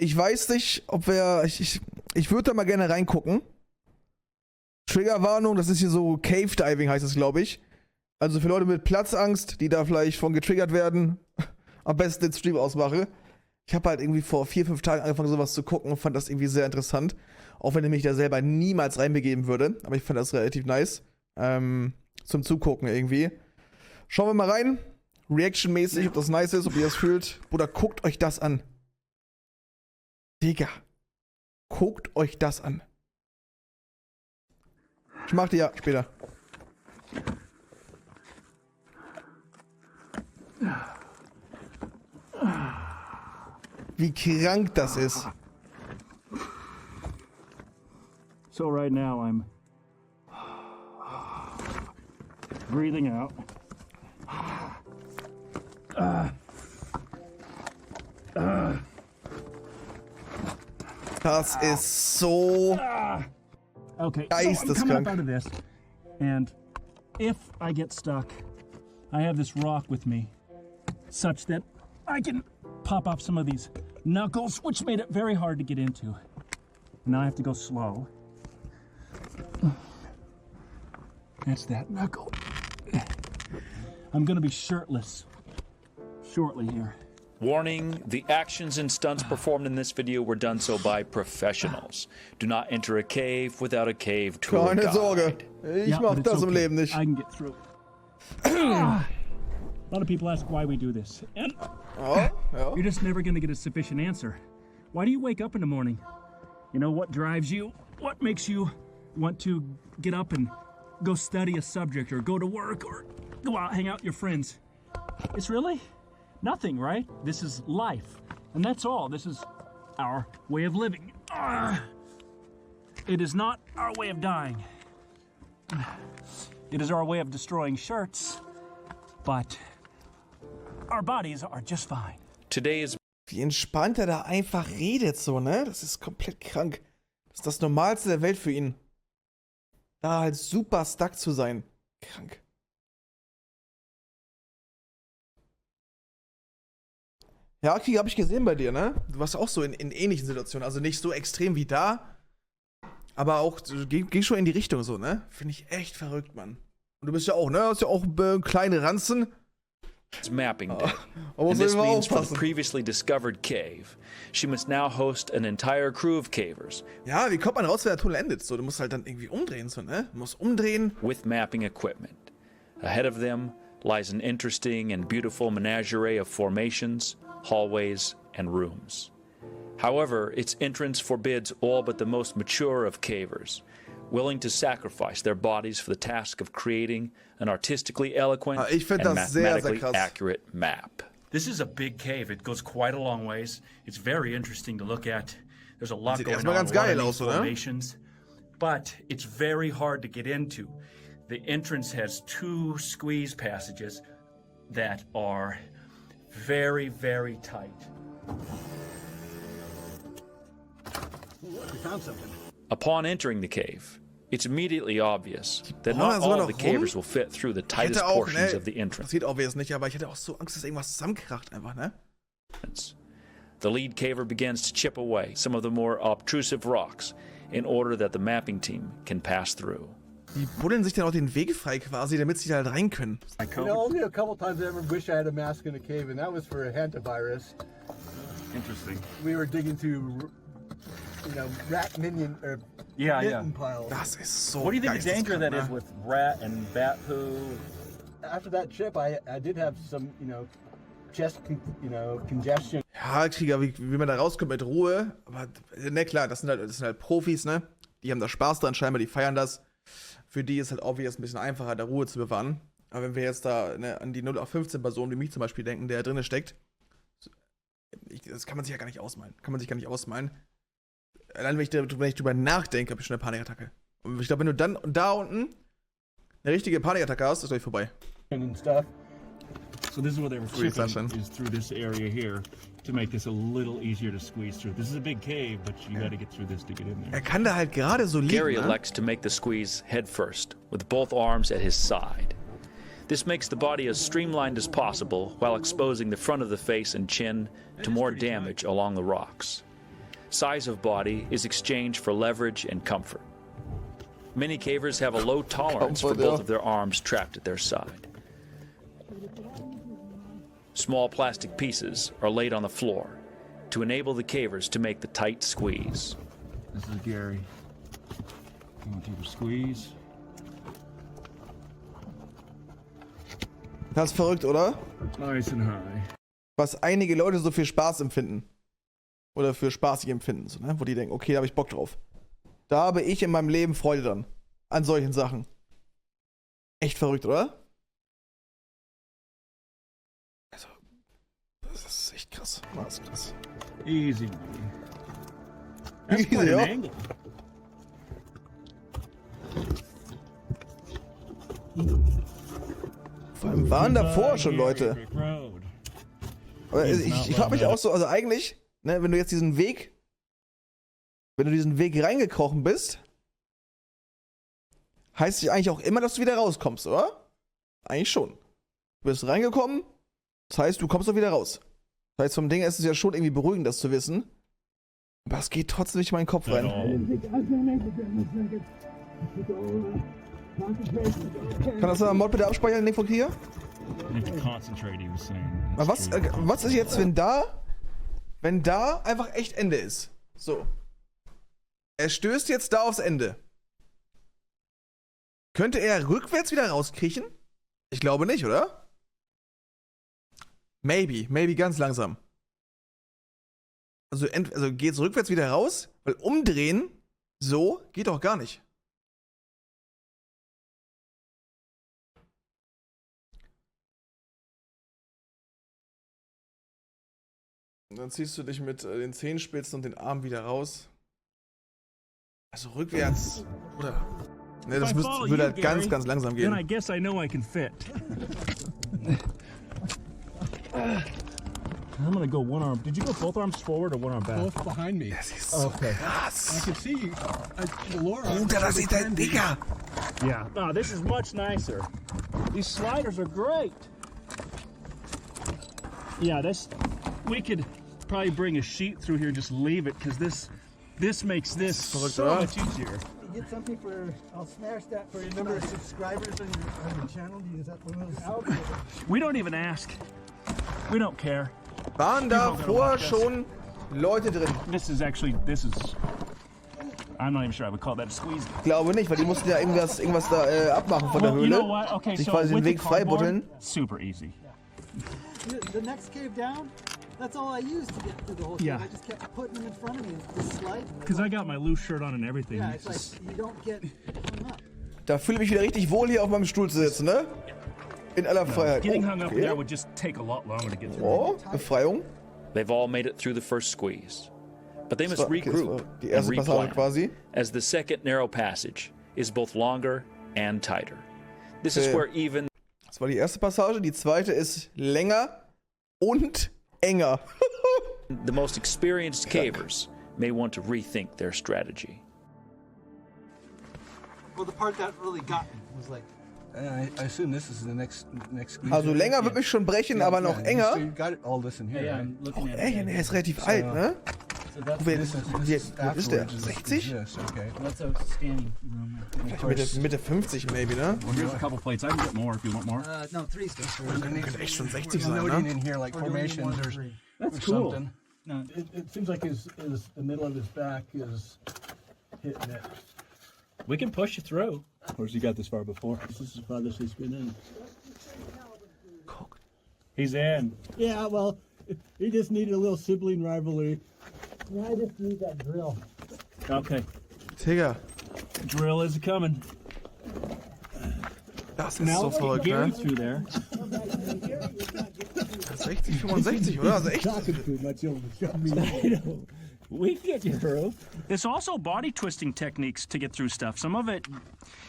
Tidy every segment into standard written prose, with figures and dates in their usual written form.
Ich weiß nicht, ob wir... Ich würde da mal gerne reingucken. Triggerwarnung, das ist hier so Cave Diving heißt das, glaube ich. Also für Leute mit Platzangst, die da vielleicht von getriggert werden, am besten den Stream ausmache. Ich habe halt irgendwie vor 4-5 Tagen angefangen, sowas zu gucken und fand das irgendwie sehr interessant. Auch wenn ich mich da selber niemals reinbegeben würde. Aber ich fand das relativ nice. Zum Zugucken irgendwie. Schauen wir mal rein. Reaction-mäßig, ob das nice ist, ob ihr das fühlt. Bruder, guckt euch das an. Digga. Guckt euch das an. Ich mach die ja später. Wie krank das ist. So right now I'm breathing out. Das ist so Okay, geisteskrank. so I'm coming up out of this, and if I get stuck, I have this rock with me, such that I can pop off some of these knuckles, which made it very hard to get into. Now I have to go slow. That's that knuckle. I'm gonna be shirtless shortly here. Warning, the actions and stunts performed in this video were done so by professionals. Do not enter a cave without a cave tour Keine guide. Sorge. Ich mach das im Leben nicht. I can get through. A lot of people ask why we do this, and you're just never gonna get a sufficient answer. Why do you wake up in the morning? You know, what drives you? What makes you want to get up and go study a subject or go to work or go out, hang out with your friends? It's really nothing, right? This is life, and that's all. This is our way of living. It is not our way of dying. It is our way of destroying shirts, but our bodies are just fine. Today is Wie entspannt er da einfach redet so, ne? Das ist komplett krank. Das ist das Normalste der Welt für ihn. Da halt super stuck zu sein. Krank. Ja, Krieg, hab ich gesehen bei dir, ne? Du warst auch so in ähnlichen Situationen. Also nicht so extrem wie da, aber auch, ging schon in die Richtung so, ne? Finde ich echt verrückt, Mann. Und du bist ja auch, ne? Du hast ja auch kleine Ranzen. mapping day. And this means for the previously discovered cave, she must now host an entire crew of cavers. Ja, wie kommt man raus, wenn der Tunnel endet? So, du musst halt dann irgendwie umdrehen, so, ne? Du musst umdrehen. With mapping equipment. Ahead of them lies an interesting and beautiful menagerie of formations, hallways, and rooms. However, its entrance forbids all but the most mature of cavers, willing to sacrifice their bodies for the task of creating an artistically eloquent and mathematically accurate map. This is a big cave. It goes quite a long ways. It's very interesting to look at. There's a lot going on, a lot of these formations, but it's very hard to get into. The entrance has 2 squeeze passages that are very, very tight. We found something. Upon entering the cave, it's immediately obvious that not all of the cavers will fit through the tightest portions of the entrance. Passiert obvious nicht, aber ich hatte auch so Angst, dass irgendwas zusammenkracht einfach, ne? The lead caver begins to chip away some of the more obtrusive rocks in order that the mapping team can pass through. Die buddeln sich dann auch den Weg frei quasi, damit sie da halt rein können. You know, only a couple times I ever wish I had a mask in a cave, and that was for a hantavirus. Interesting. We were digging through, you know, rat minion or mitten piles. Das ist so. What do you think the danger that is with rat and bat poo? After that trip, I did have some, you know, chest, congestion. Ja, Krieger, wie man da rauskommt mit Ruhe. Aber, ne, klar, das sind halt Profis, ne? Die haben da Spaß dran, scheinbar, die feiern das. Für die ist halt obvious ein bisschen einfacher, da Ruhe zu bewahren. Aber wenn wir jetzt da an die 0815 Personen wie mich zum Beispiel denken, der da drin steckt, das kann man sich ja gar nicht ausmalen. Allein wenn ich drüber nachdenke, habe ich schon eine Panikattacke. Und ich glaube, wenn du dann da unten eine richtige Panikattacke hast, ist gleich vorbei. And stuff. So this is what they were chipping, is through this area here to make this a little easier to squeeze through. This is a big cave, but you got to get through this to get in there. Kann da halt gerade so liegen. Gary elects to make the squeeze head first, with both arms at his side. This makes the body as streamlined as possible while exposing the front of the face and chin to more damage along the rocks. size of body is exchanged for leverage and comfort. Many cavers have a low tolerance for both of their arms trapped at their side. Small plastic pieces are laid on the floor to enable the cavers to make the tight squeeze. This is Gary. You want to take a squeeze? Das ist verrückt, oder? Nice and high. Was einige Leute so für Spaß empfinden. Oder für spaßig empfinden, so, ne? Wo die denken, okay, da habe ich Bock drauf. Da habe ich in meinem Leben Freude dran. An solchen Sachen. Echt verrückt, oder? Also, das ist echt krass. Das ist krass. Easy. That's Easy, quite an ja. angle. Vor allem waren davor schon Leute. Aber ich frage mich auch so, also eigentlich, ne, wenn du jetzt diesen Weg reingekrochen bist, heißt es eigentlich auch immer, dass du wieder rauskommst, oder? Eigentlich schon. Du bist reingekommen, das heißt, du kommst auch wieder raus. Das heißt, vom Ding ist es ja schon irgendwie beruhigend, das zu wissen. Aber es geht trotzdem nicht in meinen Kopf rein. Kann das ein Mod bitte abspeichern, den von hier? Aber was ist jetzt, wenn da einfach echt Ende ist? So. Er stößt jetzt da aufs Ende. Könnte er rückwärts wieder rauskriechen? Ich glaube nicht, oder? Maybe ganz langsam. Also geht's rückwärts wieder raus? Weil umdrehen, so, geht doch gar nicht. Und dann ziehst du dich mit den Zehenspitzen und den Arm wieder raus. Also rückwärts, oder? Ne, das würde halt ganz langsam gehen. Then I guess I know I can fit. I'm gonna go one arm. Did you go both arms forward or one arm back? Both behind me. Das ist so krass. I can see you. Laura. Alter, das ist ein Dicker. Yeah. No, this is much nicer. These sliders are great. Yeah, we could probably bring a sheet through here and just leave it, because this makes this so much easier. Get something for, I'll smash that for your number of subscribers on your channel. Is that one of those? We don't even ask. We don't care. Waren da vorher schon Leute drin? I'm not even sure I would call that a squeeze. Ich glaube nicht, weil die mussten ja irgendwas da abmachen von der Höhle. You know what? Okay, sich so quasi den with Weg the cardboard, freibuddeln. super easy. The next cave down, that's all I used to get through the whole Yeah. thing. I just kept putting them in front of me and just sliding. Because I got my loose shirt on and everything. Yeah, it's like you don't get hung up. Da fühle ich mich wieder richtig wohl, hier auf meinem Stuhl zu sitzen, ne? In aller Freiheit. Getting hung up there would just take a lot longer to get through. Oh, Befreiung. They've all made it through the first squeeze, but they must Okay, regroup die and erste Passage replan, quasi. as the second narrow passage is both longer and tighter. This is where even Das war die erste Passage, die zweite ist länger und enger. the most experienced cavers may want to rethink their strategy. Well, the part that really got me was like, I assume this is the next squeeze. Also länger wird mich schon brechen, aber noch enger. So you got all this in here. I'm looking at Ey, er ist relativ alt, ne? Wie alt ist der? 60? Okay. That's a standing room. Mitte 50 maybe, ne? Well, here's a couple plates. I can get more if you want more. No, 3 still. Könnte echt schon 60 sein, Noting ne? in here like formations or That's cool. something. No, it seems like the middle of his back is hitting it. We can push you through. Of course, he got this far before. This is the farthest he's been in. He's in. Yeah, well, he just needed a little sibling rivalry. Yeah, I just need that drill. Okay. Digga, Drill is coming. das ist so verrückt, Gary ne? through there. 60, 65, oder? Also echt. Talking too much over the We can get you through. There's also body twisting techniques to get through stuff. Some of it,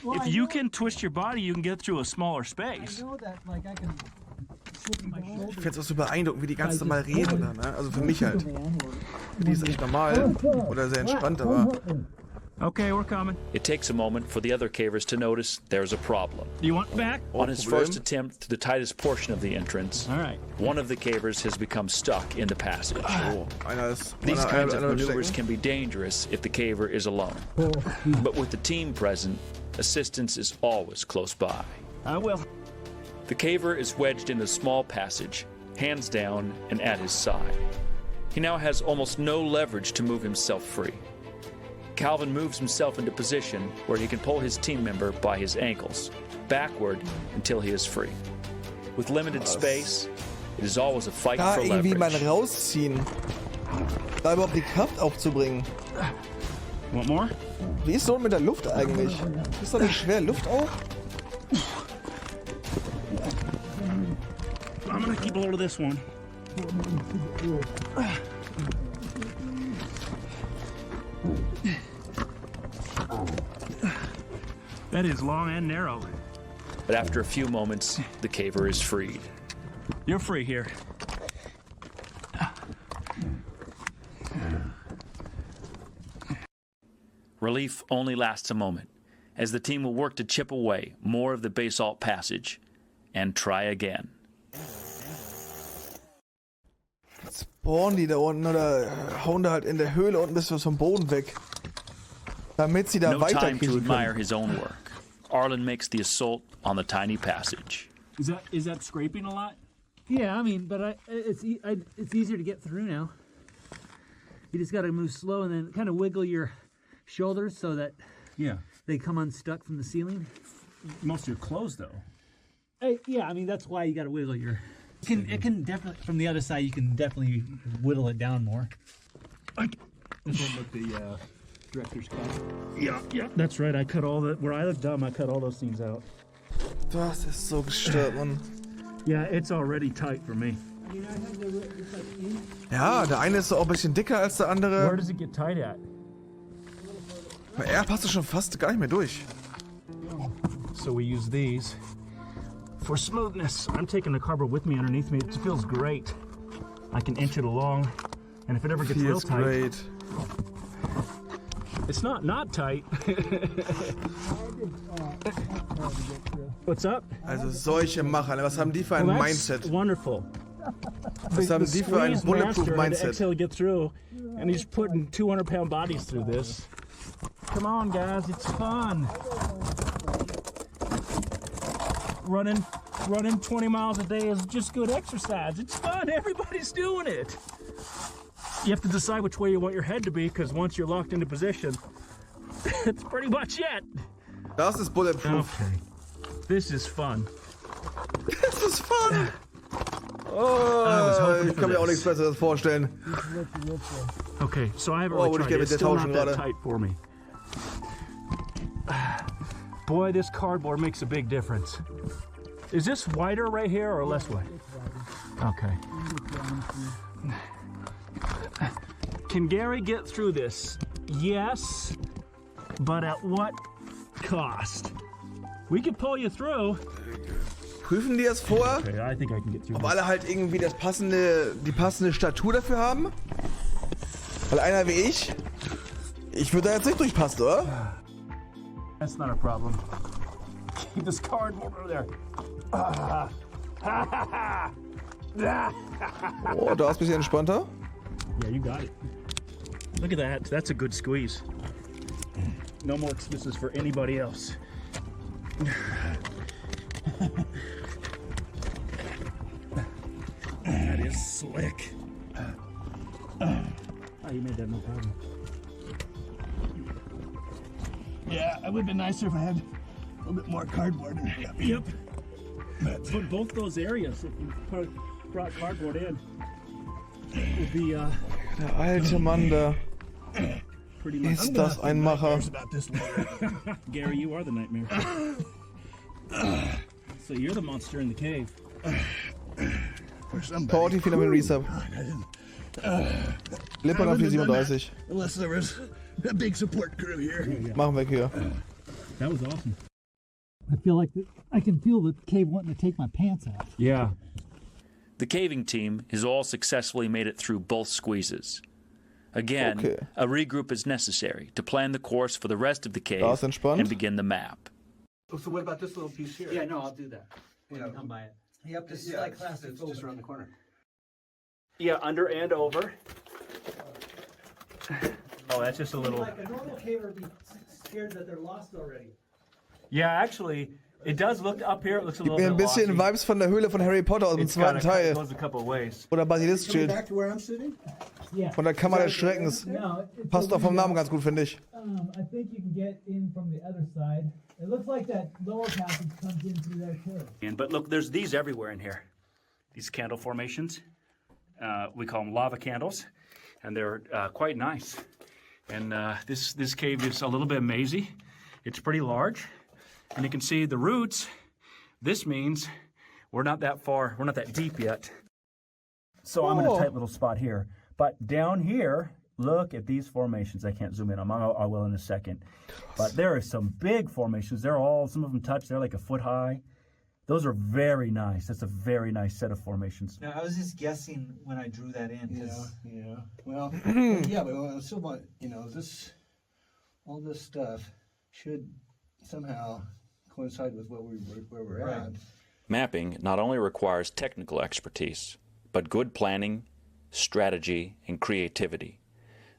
if you can twist your body, you can get through a smaller space. I know that, like, I can slip my shoulder. Ich find's auch so beeindruckend, wie die ganz normal reden da, ne? Also für mich halt. Für die ist echt normal. Oder sehr entspannt, aber. Okay, we're coming. It takes a moment for the other cavers to notice there's a problem. Do you want back? On his first attempt to the tightest portion of the entrance, All right. one of the cavers has become stuck in the passage. These Einer kinds of einer maneuvers stecken. can be dangerous if the caver is alone. But with the team present, assistance is always close by. I will. The caver is wedged in a small passage, hands down and at his side. He now has almost no leverage to move himself free. Calvin moves himself into position where he can pull his team member by his ankles, backward until he is free. With limited space, it is always a fight Da for irgendwie mal leverage. rausziehen. Da überhaupt die Kraft aufzubringen. Want more? Wie ist so mit der Luft eigentlich? Ist doch nicht schwer, Luft auch? I'm gonna keep a hold of this one. That is long and narrow. But after a few moments, the caver is freed. You're free here. Relief only lasts a moment, as the team will work to chip away more of the basalt passage and try again. Spawnen die da unten oder hauen da halt in der Höhle unten bis vom Boden weg. Damit sie da No time to weiterkriechen admire können. his own work. Arlen makes the assault on the tiny passage. Is that scraping a lot? Yeah, I mean, but it's easier to get through now. You just got to move slow and then kind of wiggle your shoulders so that Yeah. they come unstuck from the ceiling. Most of your clothes, though. Yeah, I mean that's why you got to wiggle your. It can definitely from the other side. You can definitely whittle it down more. This one with the director's cut. Yeah, that's right. I cut all the where I look dumb. I cut all those things out. Das ist so gestört, Mann. Yeah, it's already tight for me. Ja, der eine ist so auch ein bisschen dicker als der Where andere. does it get tight at? Er passt schon fast gar nicht mehr durch. So we use these for smoothness. I'm taking the cardboard with me underneath me. It feels great. I can inch it along, and if it ever gets real Feels tight, great. it's not tight. What's up? Also solche Macher, was haben die für ein Well, that's Mindset? wonderful. Was haben die für ein Squeeze Bulletproof master had to Mindset? exhale to get through, and he's putting 200-pound bodies through this. Come on, guys, it's fun. Running 20 miles a day is just good exercise. It's fun. Everybody's doing it. You have to decide which way you want your head to be, because once you're locked into position, it's pretty much it. Das ist Bulletproof. Okay. This is fun. Das ist fun. was Oh, hoping ich for kann mir auch this. nichts Besseres vorstellen. Okay, so I haven't Oh, really würde ich tried gerne it. mit It's dir still tauschen not that gerade. tight for me. Boy, this cardboard makes a big difference. Is this wider right here or less wide? Okay. Can Gary get through this? Yes, but at what cost? We could pull you through. Prüfen die das vorher, Okay, I think I can get through ob this. alle halt irgendwie die passende Statur dafür haben? Weil einer wie ich würde da jetzt nicht durchpassen, oder? That's not a problem. Keep this cardboard over there. Oh, da ist ein bisschen entspannter. Yeah, you got it. Look at that. That's a good squeeze. No more excuses for anybody else. That is slick. Oh, you made that no problem. Yeah, it would have been nicer if I had a little bit more cardboard. Yep. But both those areas, if you brought cardboard in, would be Der alte Mann da. pretty much. Ist das ein Macher? About this later. Gary, you are the nightmare. So you're the monster in the cave. For somebody. Porti, vielen Dank für den Resub. Lippern auf die 37. Unless there was a big support crew here. Machen wir hier. That was awesome. I feel like I can feel the cave wanting to take my pants off. Yeah. The caving team has all successfully made it through both squeezes. Again, a regroup is necessary to plan the course for the rest of the cave and begin the map. So what about this little piece here? Yeah, no, I'll do that. Come by it. Yep, this is like Klaustrophobische. Just around the corner. Yeah, under and over. Oh, that's just a little... Like a normal caver would be scared that they're lost already. Yeah, actually, it does look up here. It looks a little Mir ein bit bisschen lossy. Vibes von der Höhle von Harry Potter aus dem zweiten Teil. It goes a couple of ways. Oder Basilisk-Schild. Back to where I'm sitting? Yeah. Von der Kammer des Schreckens. No, Passt auch vom Namen ganz gut, finde ich. I think you can get in from the other side. It looks like that lower passage comes in through there too. But look, there's these everywhere in here. These candle formations. We call them lava candles, and they're quite nice. And this cave is a little bit mazy. It's pretty large, and you can see the roots. This means we're not that far, we're not that deep yet. So I'm in a tight little spot here. But down here, look at these formations. I can't zoom in. I will in a second. But there are some big formations. They're all, some of them touch. They're like a foot high. Those are very nice. That's a very nice set of formations. Now, I was just guessing when I drew that in. Yeah. Well, yeah, but I still want, all this stuff should somehow coincide with where we're at. Mapping not only requires technical expertise, but good planning, strategy, and creativity.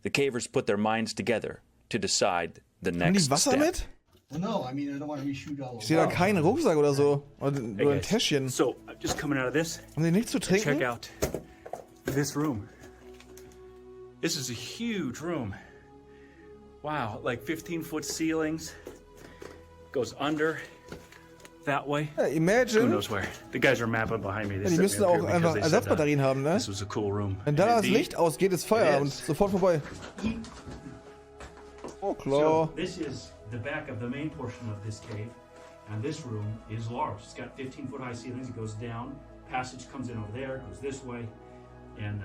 The cavers put their minds together to decide the next Wasser step. mit? Well, no, I mean, I don't want to reshoot all Ich sehe da keinen Rucksack oder so. Oder ein Täschchen. So, just coming out of this, Haben die nichts zu trinken? check out this room. This is a huge room. Wow, like 15-foot ceilings. Goes under that way. Ja, Who imagine. knows where? The guys are mapping behind me. They Die set me müssen up auch here because einfach they said, Ersatzbatterien haben, ne? This was a cool room. Wenn da das Indeed. Licht ausgeht, ist Feierabend. It is. Sofort vorbei. Oh, klar. So this is the back of the main portion of this cave, and this room is large. It's got 15-foot high ceilings. It goes down. Passage comes in over there, goes this way, and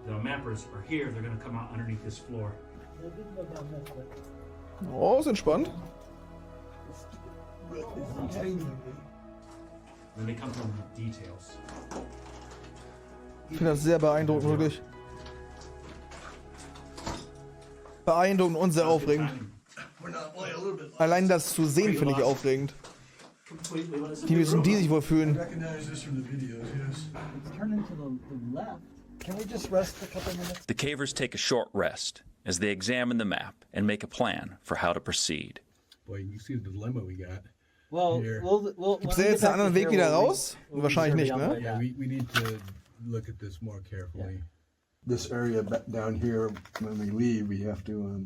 the mappers are here. They're going to come out underneath this floor. Oh, ist entspannt. Then they come through the details. Ich finde das sehr beeindruckend, wirklich. Beeindruckend und sehr aufregend. Allein das zu sehen, finde ich aufregend. Wie müssen die sich wohl fühlen? The cavers take a short rest as they examine the map and make a plan for how to proceed. Boy, you see the dilemma we got. Well, Gibt es da jetzt einen anderen Weg wieder raus? Wahrscheinlich nicht, ne? Yeah, we need to look at this more carefully. This area down here, when we leave, we have to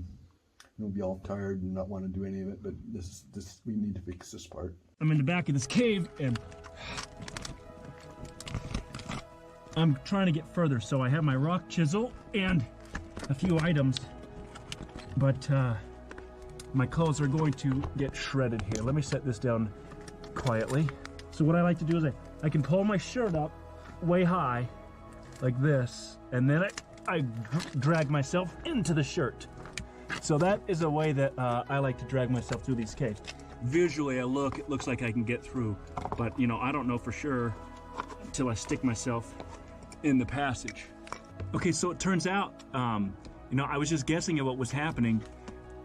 be all tired and not want to do any of it. But this we need to fix this part. I'm in the back of this cave, and I'm trying to get further. So I have my rock chisel and a few items, but my clothes are going to get shredded here. Let me set this down quietly. So what I like to do is I can pull my shirt up way high like this, and then I drag myself into the shirt. So that is a way that I like to drag myself through these caves. Visually, it looks like I can get through, but I don't know for sure until I stick myself in the passage. Okay, so it turns out, I was just guessing at what was happening.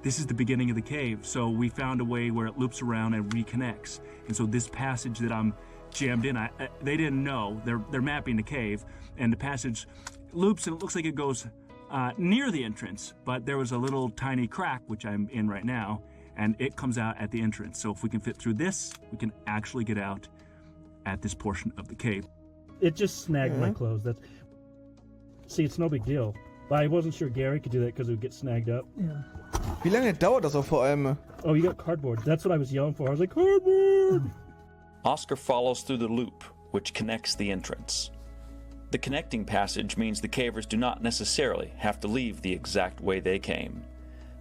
This is the beginning of the cave, so we found a way where it loops around and reconnects. And so this passage that I'm jammed in, they didn't know. They're mapping the cave, and the passage loops, and it looks like it goes near the entrance, but there was a little tiny crack, which I'm in right now, and it comes out at the entrance. So if we can fit through this, we can actually get out at this portion of the cave. It just snagged my clothes. See, it's no big deal. But I wasn't sure Gary could do that because it would get snagged up. Yeah. Wie lange dauert das auch vor allem? Oh, you got cardboard. That's what I was yelling for. I was like, cardboard! Oscar follows through the loop, which connects the entrance. The connecting passage means the cavers do not necessarily have to leave the exact way they came.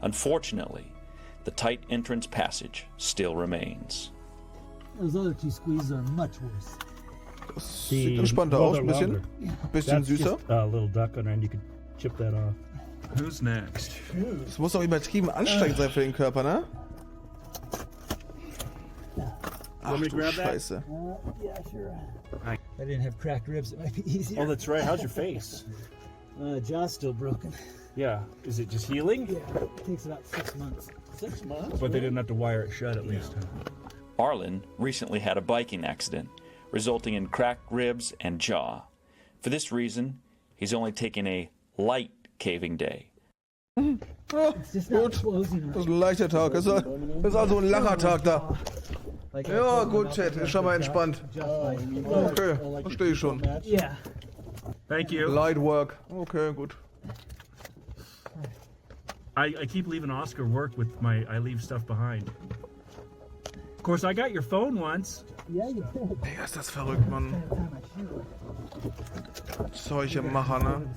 Unfortunately, the tight entrance passage still remains. Those other two squeezes are much worse. Das sieht entspannter aus, ein bisschen. Bisschen süßer. Just a little duck on and you could chip that off. Who's next? Das muss auch übertrieben anstrengend sein für den Körper, ne? Ach du Scheiße. Yeah, sure. If I didn't have cracked ribs, it might be easier. Oh, that's right. How's your face? Jaw's still broken. Yeah. Is it just healing? Yeah, it takes about 6 months. 6 months? But they didn't have to wire it shut at least. Arlen recently had a biking accident, resulting in cracked ribs and jaw. For this reason, he's only taking a light caving day. Ja, gut. Das ist ein leichter Tag. Das ist also ein langer Tag da. Ja, gut, Chat. Ist schon mal entspannt. Okay, verstehe ich schon. Yeah. Thank you. Light work. Okay, gut. I keep leaving Oscar work with I leave stuff behind. Of course, I got your phone once. Yeah, you did. Digga, ist das verrückt, Mann. Solche Macher, ne?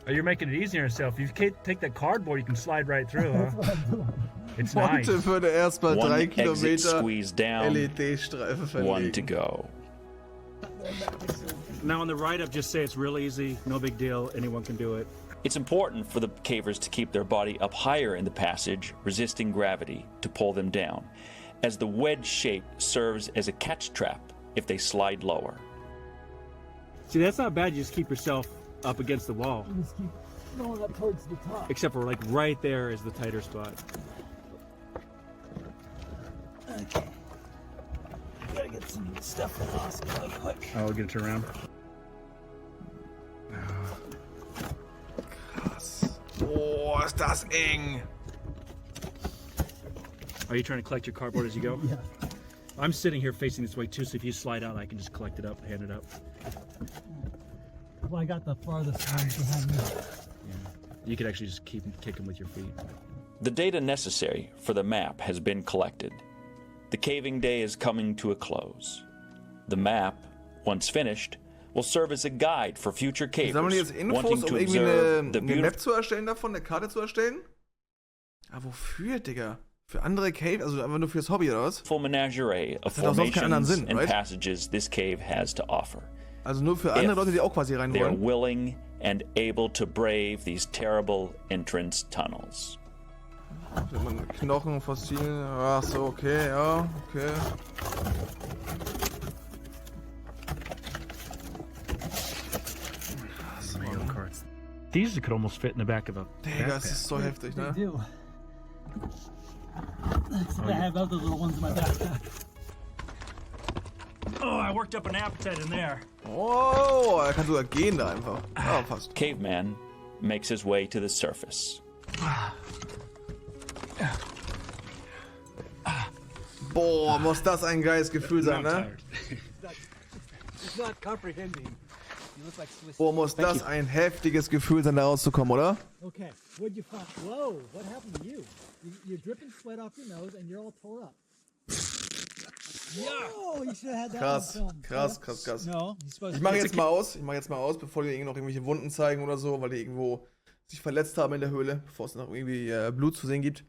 Oh, you're making it easier on yourself. You can't take that cardboard, you can slide right through, huh? It's nice. Heute würde erstmal 3 One exit Kilometer squeeze down, LED-Streifen one to verlegen. go. Now on the write-up, just say it's real easy, no big deal, anyone can do it. It's important for the cavers to keep their body up higher in the passage, resisting gravity to pull them down, as the wedge shape serves as a catch trap if they slide lower. See, that's not bad, you just keep yourself up against the wall. You just keep going up towards the top. Except for like right there is the tighter spot. Okay. Gotta get some stuff from Oscar really quick. I'll get it around. Krass. Oh, ist das eng. Are you trying to collect your cardboard as you go? Yeah. I'm sitting here facing this way too, so if you slide out, I can just collect it up, hand it up. Well, I got the farthest one behind me. You could actually just keep kicking with your feet. The data necessary for the map has been collected. The caving day is coming to a close. The map, once finished, will serve as a guide for future cavers Sammeln die jetzt wanting Infos, to um irgendwie observe the eine beautiful Map zu erstellen davon, eine Karte zu erstellen? Aber wofür, Digga? Für andere Cave, also einfach nur fürs Hobby, oder was? menagerie of Das hat auch sonst keinen anderen formations Sinn, and right? passages this cave has to offer. Also nur für andere Leute, die auch quasi rein They're wollen. willing and able to brave these terrible entrance tunnels. Knochen, Fossilien, ach so, okay, ja, okay. These could almost fit in the back of a Digga, das ist so heftig, They ne? do. I have other little ones in my backpack. Oh, I worked up an appetite in there. Oh, er kann sogar gehen da einfach. Ah, fast. Caveman makes his way to the surface. Boah, muss das ein geiles Gefühl sein, ne? It's not comprehending. You look like Swiss. Boah, muss das ein heftiges Gefühl sein, da rauszukommen, oder? Okay, what'd you find? Whoa, what happened to you? You're dripping sweat off your nose and you're all tore up. Whoa, you should have had that Krass, on film. krass, krass, krass. No, you're supposed Ich to. mache jetzt mal aus, bevor die noch irgendwelche Wunden zeigen oder so, weil die irgendwo sich verletzt haben in der Höhle, bevor es noch irgendwie Blut zu sehen gibt.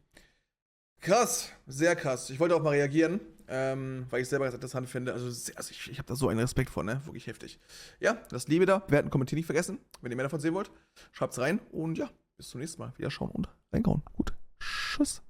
Krass, sehr krass. Ich wollte auch mal reagieren, weil ich selber ganz interessant finde. Also ich habe da so einen Respekt vor, ne? Wirklich heftig. Ja, lasst Liebe da, bewerten, kommentieren nicht vergessen. Wenn ihr mehr davon sehen wollt, schreibt's rein und ja, bis zum nächsten Mal. Wieder schauen und reinkauen. Gut, tschüss.